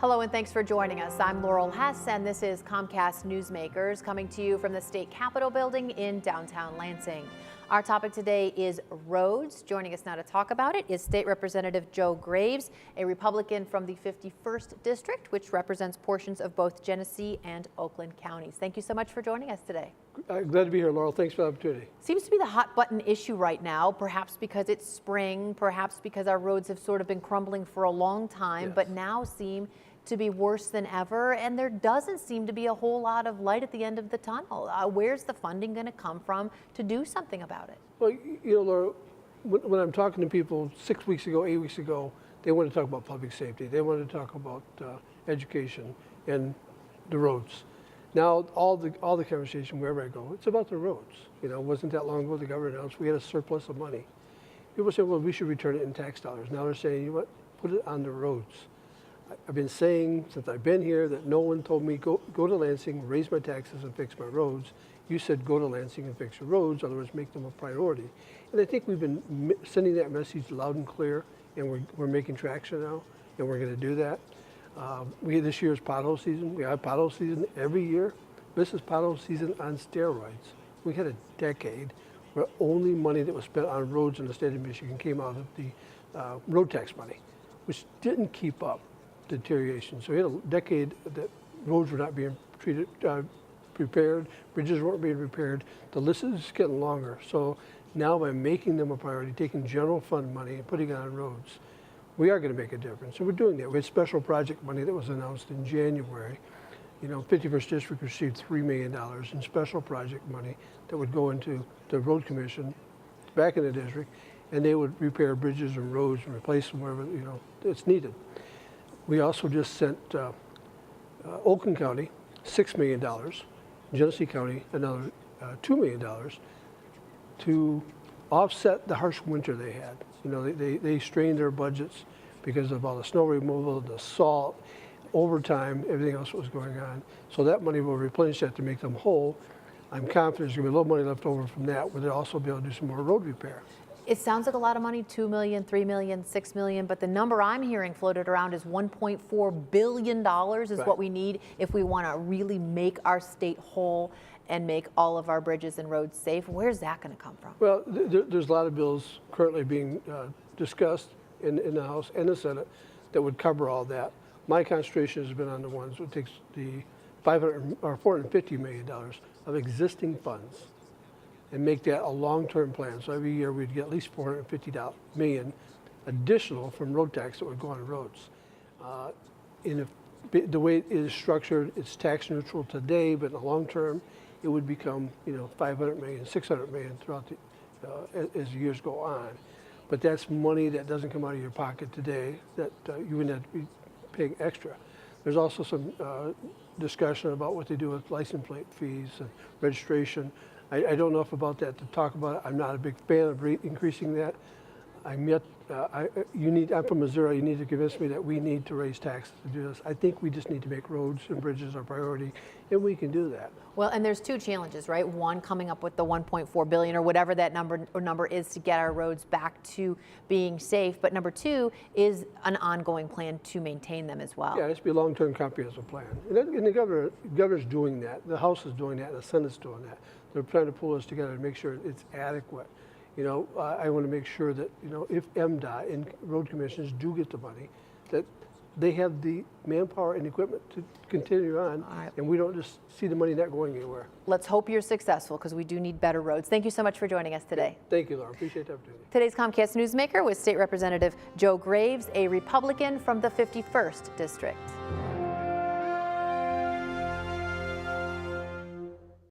Hello and thanks for joining us. I'm Laurel Hess and this is Comcast Newsmakers coming to you from the State Capitol building in downtown Lansing. Our topic today is roads. Joining us now to talk about it is State Representative Joe Graves, a Republican from the 51st District, which represents portions of both Genesee and Oakland counties. Thank you so much for joining us today. Glad to be here, Laurel. Thanks for the opportunity. Seems to be the hot button issue right now, perhaps because it's spring, perhaps because our roads have sort of been crumbling for a long time, Yes. but now seem to be worse than ever, and there doesn't seem to be a whole lot of light at the end of the tunnel. Where's the funding going to come from to do something about it? Well, you know, Laura, when I'm talking to people 6 weeks ago, 8 weeks ago, they want to talk about public safety. They want to talk about education and the roads. Now, all the conversation wherever I go, it's about the roads. You know, it wasn't that long ago the governor announced we had a surplus of money. People say, well, we should return it in tax dollars. Now they're saying, you know what, put it on the roads. I've been saying since I've been here that no one told me go to Lansing, raise my taxes and fix my roads. You said go to Lansing and fix your roads, otherwise make them a priority. And I think we've been sending that message loud and clear, and we're making traction now, and we're going to do that. This year's pothole season. We have pothole season every year. This is pothole season on steroids. We had a decade where only money that was spent on roads in the state of Michigan came out of the road tax money, which didn't keep up deterioration. So we had a decade that roads were not being repaired, bridges weren't being repaired. The list is getting longer. So now by making them a priority, taking general fund money and putting it on roads, we are going to make a difference. And we're doing that. We had special project money that was announced in January. You know, 51st District received $3 million in special project money that would go into the road commission back in the district, and they would repair bridges and roads and replace them wherever, you know, it's needed. We also just sent Oakland County $6 million, Genesee County another $2 million to offset the harsh winter they had. You know, they strained their budgets because of all the snow removal, the salt, overtime, everything else that was going on. So that money will replenish that to make them whole. I'm confident there's going to be a little money left over from that, where they'll also be able to do some more road repair. It sounds like a lot of money, 2 million, 3 million, 6 million, but the number I'm hearing floated around is $1.4 billion is right. What we need if we want to really make our state whole and make all of our bridges and roads safe. Where's that going to come from? Well, there's a lot of bills currently being discussed in the House and the Senate that would cover all that. My concentration has been on the ones that takes the $450 million of existing funds and make that a long-term plan. So every year we'd get at least $450 million additional from road tax that would go on roads. The way it is structured, it's tax neutral today, but in the long term, it would become, you know, $500 million, $600 million throughout as the years go on. But that's money that doesn't come out of your pocket today that you wouldn't have to be paying extra. There's also some discussion about what they do with license plate fees and registration. I don't know enough about that to talk about it. I'm not a big fan of increasing that. I'm from Missouri. You need to convince me that we need to raise taxes to do this. I think we just need to make roads and bridges our priority, and we can do that. Well, and there's two challenges, right? One, coming up with the 1.4 billion or whatever that number is to get our roads back to being safe. But number two is an ongoing plan to maintain them as well. Yeah, it has to be a long-term comprehensive plan. And the governor's doing that. The House is doing that. And the Senate's doing that. They're trying to pull us together to make sure it's adequate. You know, I want to make sure that, you know, if MDOT and road commissions do get the money, that they have the manpower and equipment to continue on, right. And we don't just see the money not going anywhere. Let's hope you're successful, because we do need better roads. Thank you so much for joining us today. Thank you, Laura. Appreciate the opportunity. Today's Comcast Newsmaker was State Representative Joe Graves, a Republican from the 51st District.